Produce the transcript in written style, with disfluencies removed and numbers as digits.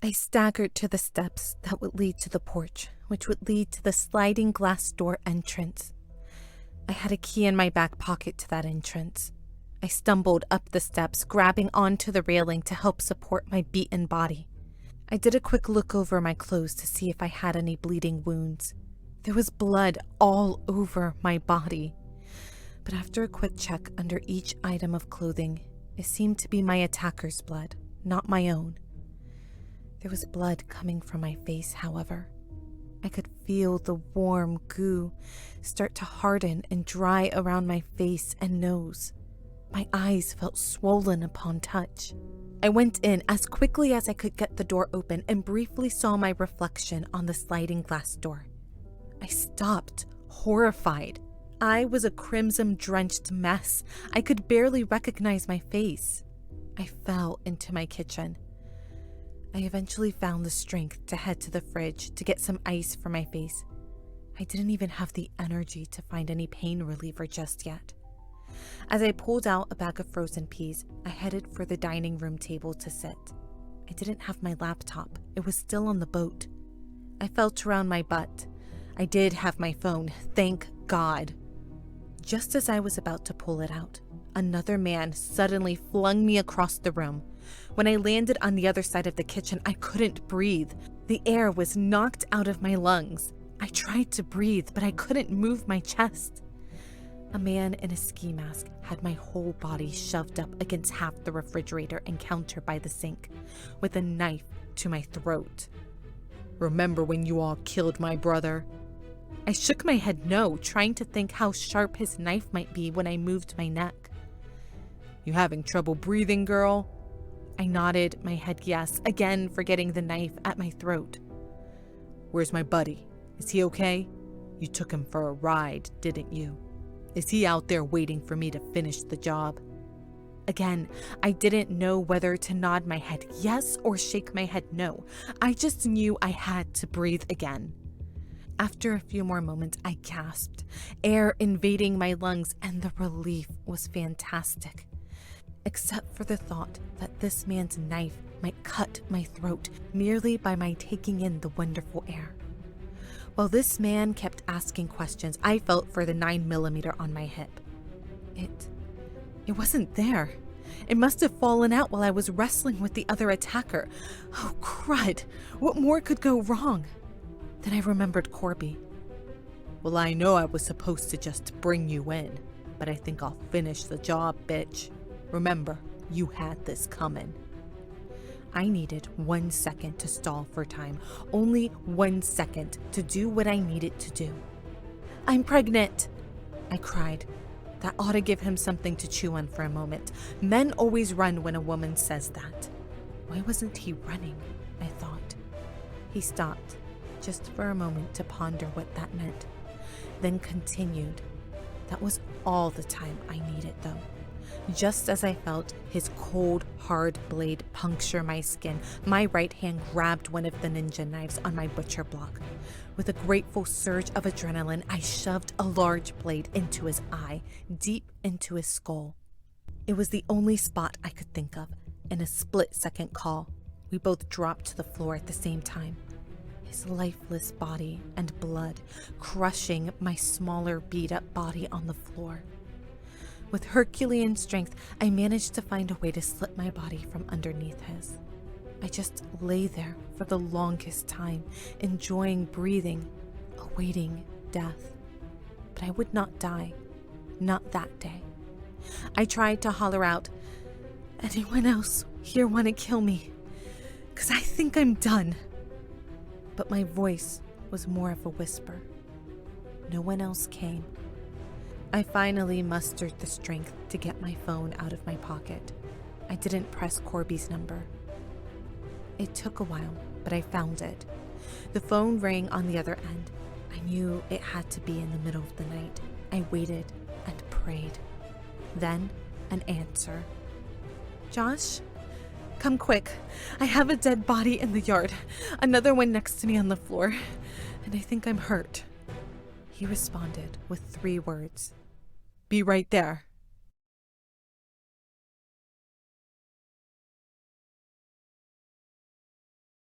I staggered to the steps that would lead to the porch, which would lead to the sliding glass door entrance. I had a key in my back pocket to that entrance. I stumbled up the steps, grabbing onto the railing to help support my beaten body. I did a quick look over my clothes to see if I had any bleeding wounds. There was blood all over my body. But after a quick check under each item of clothing, it seemed to be my attacker's blood, not my own. There was blood coming from my face, however. I could feel the warm goo start to harden and dry around my face and nose. My eyes felt swollen upon touch. I went in as quickly as I could get the door open and briefly saw my reflection on the sliding glass door. I stopped, horrified. I was a crimson-drenched mess. I could barely recognize my face. I fell into my kitchen. I eventually found the strength to head to the fridge to get some ice for my face. I didn't even have the energy to find any pain reliever just yet. As I pulled out a bag of frozen peas, I headed for the dining room table to sit. I didn't have my laptop. It was still on the boat. I felt around my butt. I did have my phone, thank God. Just as I was about to pull it out, another man suddenly flung me across the room. When I landed on the other side of the kitchen, I couldn't breathe. The air was knocked out of my lungs. I tried to breathe, but I couldn't move my chest. A man in a ski mask had my whole body shoved up against half the refrigerator and counter by the sink, with a knife to my throat. "Remember when you all killed my brother?" I shook my head no, trying to think how sharp his knife might be when I moved my neck. "You having trouble breathing, girl?" I nodded my head yes, again forgetting the knife at my throat. "Where's my buddy? Is he okay? You took him for a ride, didn't you? Is he out there waiting for me to finish the job?" Again, I didn't know whether to nod my head yes or shake my head no. I just knew I had to breathe again. After a few more moments, I gasped, air invading my lungs, and the relief was fantastic. Except for the thought that this man's knife might cut my throat merely by my taking in the wonderful air. While this man kept asking questions, I felt for the 9mm on my hip. It wasn't there. It must have fallen out while I was wrestling with the other attacker. Oh, crud! What more could go wrong? Then I remembered Corby. "Well, I know I was supposed to just bring you in, but I think I'll finish the job, bitch. Remember, you had this coming." I needed 1 second to stall for time, only 1 second to do what I needed to do. "I'm pregnant," I cried. That ought to give him something to chew on for a moment. Men always run when a woman says that. Why wasn't he running? I thought. He stopped, just for a moment to ponder what that meant, then continued. That was all the time I needed, though. Just as I felt his cold, hard blade puncture my skin, my right hand grabbed one of the ninja knives on my butcher block. With a grateful surge of adrenaline, I shoved a large blade into his eye, deep into his skull. It was the only spot I could think of. In a split-second call, we both dropped to the floor at the same time. His lifeless body and blood crushing my smaller, beat-up body on the floor. With Herculean strength, I managed to find a way to slip my body from underneath his. I just lay there for the longest time, enjoying breathing, awaiting death. But I would not die, not that day. I tried to holler out, "Anyone else here want to kill me? 'Cause I think I'm done." But my voice was more of a whisper. No one else came. I finally mustered the strength to get my phone out of my pocket. I didn't press Corby's number. It took a while, but I found it. The phone rang on the other end. I knew it had to be in the middle of the night. I waited and prayed. Then, an answer. "Josh? Come quick. I have a dead body in the yard. Another one next to me on the floor. And I think I'm hurt." He responded with 3 words. "Be right there."